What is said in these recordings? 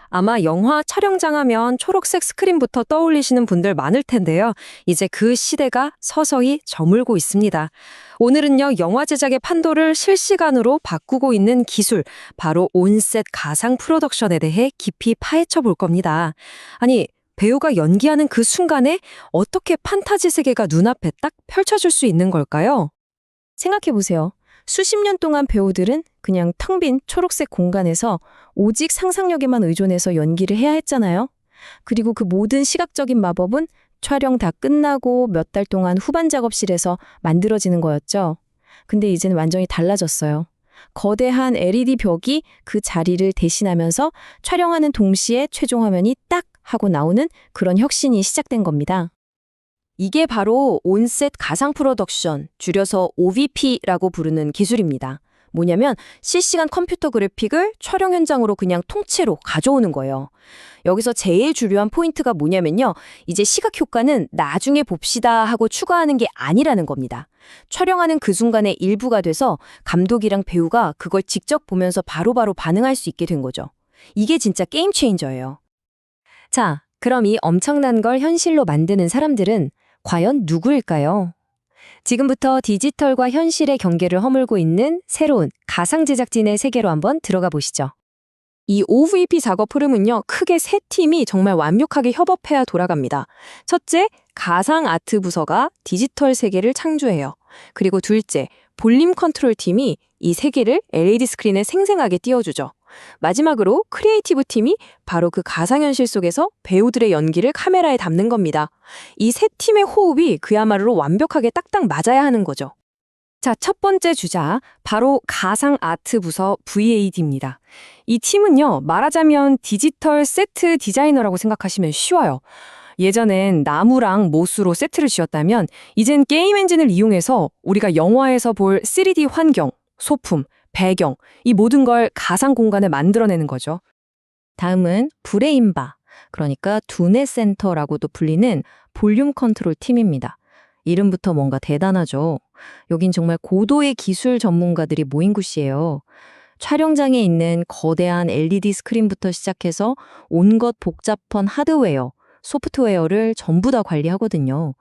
아마 영화 촬영장 하면 초록색 스크린부터 떠올리시는 분들 많을 텐데요. 이제 그 시대가 서서히 저물고 있습니다. 오늘은요, 영화 제작의 판도를 실시간으로 바꾸고 있는 기술, 바로 온셋 가상 프로덕션에 대해 깊이 파헤쳐 볼 겁니다. 아니, 배우가 연기하는 그 순간에 어떻게 판타지 세계가 눈앞에 딱 펼쳐질 수 있는 걸까요? 생각해보세요. 수십 년 동안 배우들은 그냥 텅 빈 초록색 공간에서 오직 상상력에만 의존해서 연기를 해야 했잖아요. 그리고 그 모든 시각적인 마법은 촬영 다 끝나고 몇 달 동안 후반 작업실에서 만들어지는 거였죠. 근데 이제는 완전히 달라졌어요. 거대한 LED 벽이 그 자리를 대신하면서 촬영하는 동시에 최종 화면이 딱 하고 나오는 그런 혁신이 시작된 겁니다. 이게 바로 온셋 가상 프로덕션, 줄여서 OVP라고 부르는 기술입니다. 뭐냐면 실시간 컴퓨터 그래픽을 촬영 현장으로 그냥 통째로 가져오는 거예요. 여기서 제일 중요한 포인트가 뭐냐면요. 이제 시각 효과는 나중에 봅시다 하고 추가하는 게 아니라는 겁니다. 촬영하는 그 순간에 일부가 돼서 감독이랑 배우가 그걸 직접 보면서 바로바로 반응할 수 있게 된 거죠. 이게 진짜 게임 체인저예요. 자, 그럼 이 엄청난 걸 현실로 만드는 사람들은 과연 누구일까요? 지금부터 디지털과 현실의 경계를 허물고 있는 새로운 가상 제작진의 세계로 한번 들어가 보시죠. 이 OVP 작업 흐름은요, 크게 세 팀이 정말 완벽하게 협업해야 돌아갑니다. 첫째, 가상 아트 부서가 디지털 세계를 창조해요. 그리고 둘째, 볼륨 컨트롤 팀이 이 세계를 LED 스크린에 생생하게 띄워주죠. 마지막으로 크리에이티브 팀이 바로 그 가상현실 속에서 배우들의 연기를 카메라에 담는 겁니다. 이 세 팀의 호흡이 그야말로 완벽하게 딱딱 맞아야 하는 거죠. 자, 첫 번째 주자, 바로 가상 아트 부서 VAD입니다. 이 팀은요, 말하자면 디지털 세트 디자이너라고 생각하시면 쉬워요. 예전엔 나무랑 못으로 세트를 지었다면 이젠 게임 엔진을 이용해서 우리가 영화에서 볼 3D 환경, 소품, 배경, 이 모든 걸 가상 공간에 만들어내는 거죠. 다음은 브레인바, 그러니까 두뇌 센터라고도 불리는 볼륨 컨트롤 팀입니다. 이름부터 뭔가 대단하죠. 여긴 정말 고도의 기술 전문가들이 모인 곳이에요. 촬영장에 있는 거대한 LED 스크린부터 시작해서 온갖 복잡한 하드웨어, 소프트웨어를 전부 다 관리하거든요.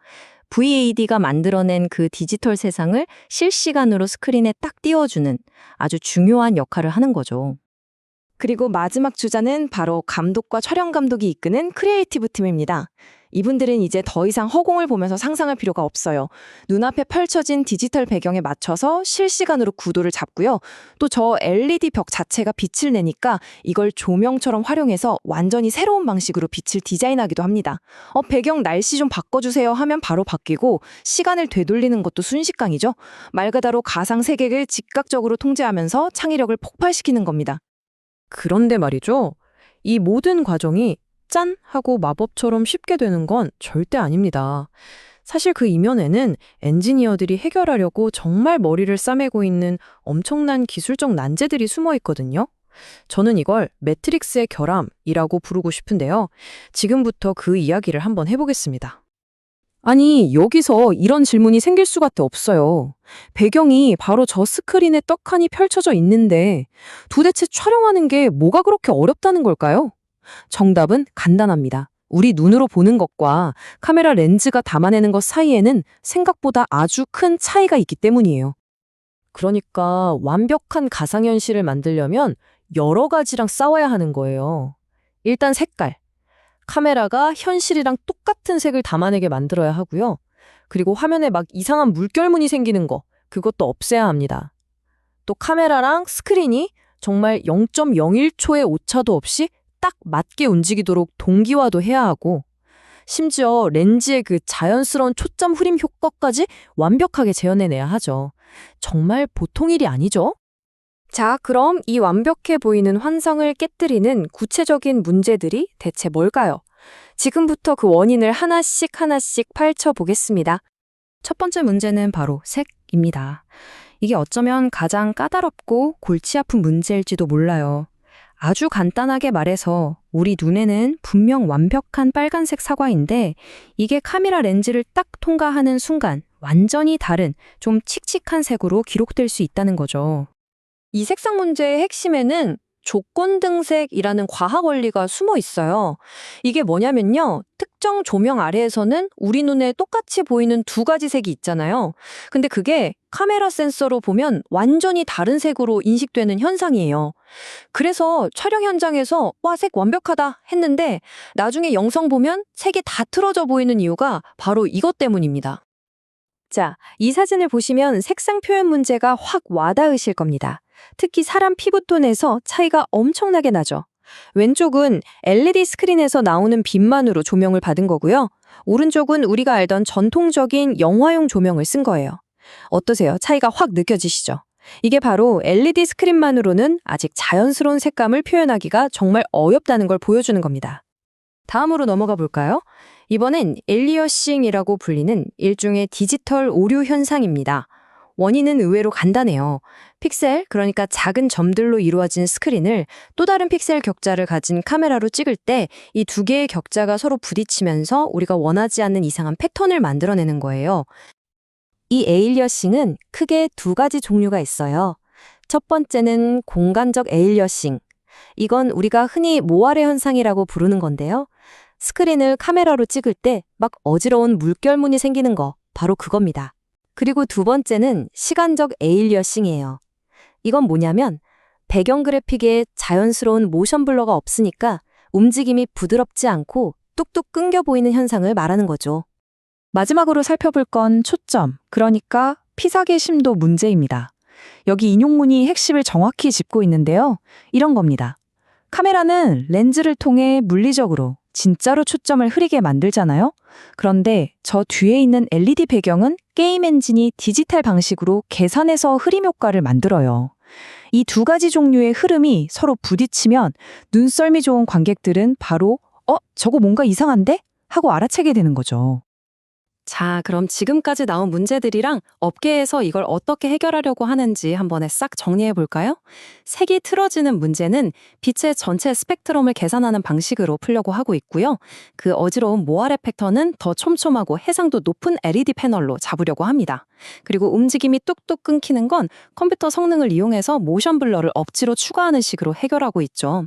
VAD가 만들어낸 그 디지털 세상을 실시간으로 스크린에 딱 띄워주는 아주 중요한 역할을 하는 거죠. 그리고 마지막 주자는 바로 감독과 촬영 감독이 이끄는 크리에이티브 팀입니다. 이분들은 이제 더 이상 허공을 보면서 상상할 필요가 없어요. 눈앞에 펼쳐진 디지털 배경에 맞춰서 실시간으로 구도를 잡고요. 또 저 LED 벽 자체가 빛을 내니까 이걸 조명처럼 활용해서 완전히 새로운 방식으로 빛을 디자인하기도 합니다. 배경 날씨 좀 바꿔주세요 하면 바로 바뀌고 시간을 되돌리는 것도 순식간이죠. 말 그대로 가상 세계를 즉각적으로 통제하면서 창의력을 폭발시키는 겁니다. 그런데 말이죠. 이 모든 과정이 짠! 하고 마법처럼 쉽게 되는 건 절대 아닙니다. 사실 그 이면에는 엔지니어들이 해결하려고 정말 머리를 싸매고 있는 엄청난 기술적 난제들이 숨어 있거든요. 저는 이걸 매트릭스의 결함이라고 부르고 싶은데요. 지금부터 그 이야기를 한번 해보겠습니다. 아니, 여기서 이런 질문이 생길 수밖에 없어요. 배경이 바로 저 스크린에 떡하니 펼쳐져 있는데 도대체 촬영하는 게 뭐가 그렇게 어렵다는 걸까요? 정답은 간단합니다. 우리 눈으로 보는 것과 카메라 렌즈가 담아내는 것 사이에는 생각보다 아주 큰 차이가 있기 때문이에요. 그러니까 완벽한 가상현실을 만들려면 여러 가지랑 싸워야 하는 거예요. 일단 색깔. 카메라가 현실이랑 똑같은 색을 담아내게 만들어야 하고요. 그리고 화면에 막 이상한 물결무늬 생기는 거, 그것도 없애야 합니다. 또 카메라랑 스크린이 정말 0.01초의 오차도 없이 딱 맞게 움직이도록 동기화도 해야 하고, 심지어 렌즈의 그 자연스러운 초점 흐림 효과까지 완벽하게 재현해내야 하죠. 정말 보통 일이 아니죠? 자, 그럼 이 완벽해 보이는 환상을 깨뜨리는 구체적인 문제들이 대체 뭘까요? 지금부터 그 원인을 하나씩 파헤쳐 보겠습니다. 첫 번째 문제는 바로 색입니다. 이게 어쩌면 가장 까다롭고 골치 아픈 문제일지도 몰라요. 아주 간단하게 말해서 우리 눈에는 분명 완벽한 빨간색 사과인데 이게 카메라 렌즈를 딱 통과하는 순간 완전히 다른 좀 칙칙한 색으로 기록될 수 있다는 거죠. 이 색상 문제의 핵심에는 조건등색이라는 과학 원리가 숨어 있어요. 이게 뭐냐면요. 특정 조명 아래에서는 우리 눈에 똑같이 보이는 두 가지 색이 있잖아요. 근데 그게 카메라 센서로 보면 완전히 다른 색으로 인식되는 현상이에요. 그래서 촬영 현장에서 와, 색 완벽하다 했는데 나중에 영상 보면 색이 다 틀어져 보이는 이유가 바로 이것 때문입니다. 자, 이 사진을 보시면 색상 표현 문제가 확 와닿으실 겁니다. 특히 사람 피부톤에서 차이가 엄청나게 나죠. 왼쪽은 LED 스크린에서 나오는 빛만으로 조명을 받은 거고요. 오른쪽은 우리가 알던 전통적인 영화용 조명을 쓴 거예요. 어떠세요? 차이가 확 느껴지시죠? 이게 바로 LED 스크린만으로는 아직 자연스러운 색감을 표현하기가 정말 어렵다는 걸 보여주는 겁니다. 다음으로 넘어가 볼까요? 이번엔 엘리어싱이라고 불리는 일종의 디지털 오류 현상입니다. 원인은 의외로 간단해요. 픽셀, 그러니까 작은 점들로 이루어진 스크린을 또 다른 픽셀 격자를 가진 카메라로 찍을 때 이 두 개의 격자가 서로 부딪히면서 우리가 원하지 않는 이상한 패턴을 만들어내는 거예요. 이 에일리어싱은 크게 두 가지 종류가 있어요. 첫 번째는 공간적 에일리어싱. 이건 우리가 흔히 모아레 현상이라고 부르는 건데요. 스크린을 카메라로 찍을 때 막 어지러운 물결무늬 생기는 거, 바로 그겁니다. 그리고 두 번째는 시간적 에일리어싱이에요. 이건 뭐냐면 배경 그래픽에 자연스러운 모션 블러가 없으니까 움직임이 부드럽지 않고 뚝뚝 끊겨 보이는 현상을 말하는 거죠. 마지막으로 살펴볼 건 초점, 그러니까 피사계 심도 문제입니다. 여기 인용문이 핵심을 정확히 짚고 있는데요. 이런 겁니다. 카메라는 렌즈를 통해 물리적으로 진짜로 초점을 흐리게 만들잖아요. 그런데 저 뒤에 있는 LED 배경은 게임 엔진이 디지털 방식으로 계산해서 흐림 효과를 만들어요. 이 두 가지 종류의 흐름이 서로 부딪히면 눈썰미 좋은 관객들은 바로 저거 뭔가 이상한데? 하고 알아채게 되는 거죠. 자, 그럼 지금까지 나온 문제들이랑 업계에서 이걸 어떻게 해결하려고 하는지 한 번에 싹 정리해 볼까요? 색이 틀어지는 문제는 빛의 전체 스펙트럼을 계산하는 방식으로 풀려고 하고 있고요. 그 어지러운 모아레 팩터는 더 촘촘하고 해상도 높은 LED 패널로 잡으려고 합니다. 그리고 움직임이 뚝뚝 끊기는 건 컴퓨터 성능을 이용해서 모션 블러를 억지로 추가하는 식으로 해결하고 있죠.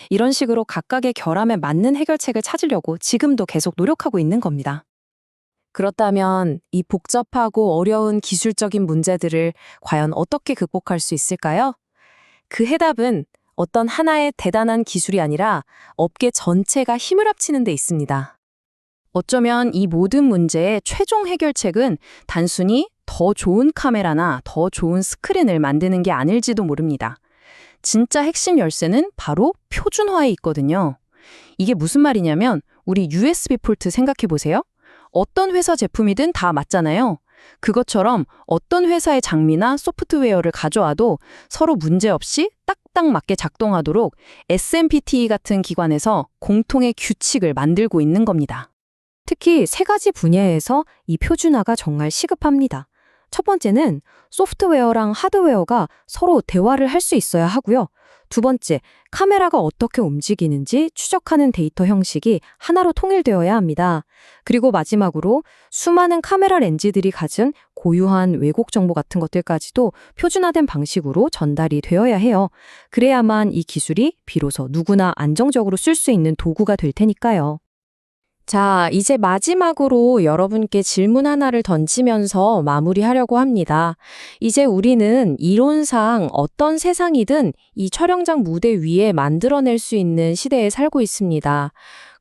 이런 식으로 각각의 결함에 맞는 해결책을 찾으려고 지금도 계속 노력하고 있는 겁니다. 그렇다면 이 복잡하고 어려운 기술적인 문제들을 과연 어떻게 극복할 수 있을까요? 그 해답은 어떤 하나의 대단한 기술이 아니라 업계 전체가 힘을 합치는 데 있습니다. 어쩌면 이 모든 문제의 최종 해결책은 단순히 더 좋은 카메라나 더 좋은 스크린을 만드는 게 아닐지도 모릅니다. 진짜 핵심 열쇠는 바로 표준화에 있거든요. 이게 무슨 말이냐면 우리 USB 포트 생각해 보세요. 어떤 회사 제품이든 다 맞잖아요. 그것처럼 어떤 회사의 장비나 소프트웨어를 가져와도 서로 문제없이 딱딱 맞게 작동하도록 SMPTE 같은 기관에서 공통의 규칙을 만들고 있는 겁니다. 특히 세 가지 분야에서 이 표준화가 정말 시급합니다. 첫 번째는 소프트웨어랑 하드웨어가 서로 대화를 할 수 있어야 하고요. 두 번째, 카메라가 어떻게 움직이는지 추적하는 데이터 형식이 하나로 통일되어야 합니다. 그리고 마지막으로 수많은 카메라 렌즈들이 가진 고유한 왜곡 정보 같은 것들까지도 표준화된 방식으로 전달이 되어야 해요. 그래야만 이 기술이 비로소 누구나 안정적으로 쓸 수 있는 도구가 될 테니까요. 자, 이제 마지막으로 여러분께 질문 하나를 던지면서 마무리하려고 합니다. 이제 우리는 이론상 어떤 세상이든 이 촬영장 무대 위에 만들어낼 수 있는 시대에 살고 있습니다.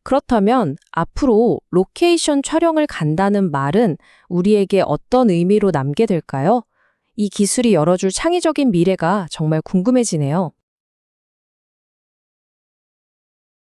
그렇다면 앞으로 로케이션 촬영을 간다는 말은 우리에게 어떤 의미로 남게 될까요? 이 기술이 열어줄 창의적인 미래가 정말 궁금해지네요.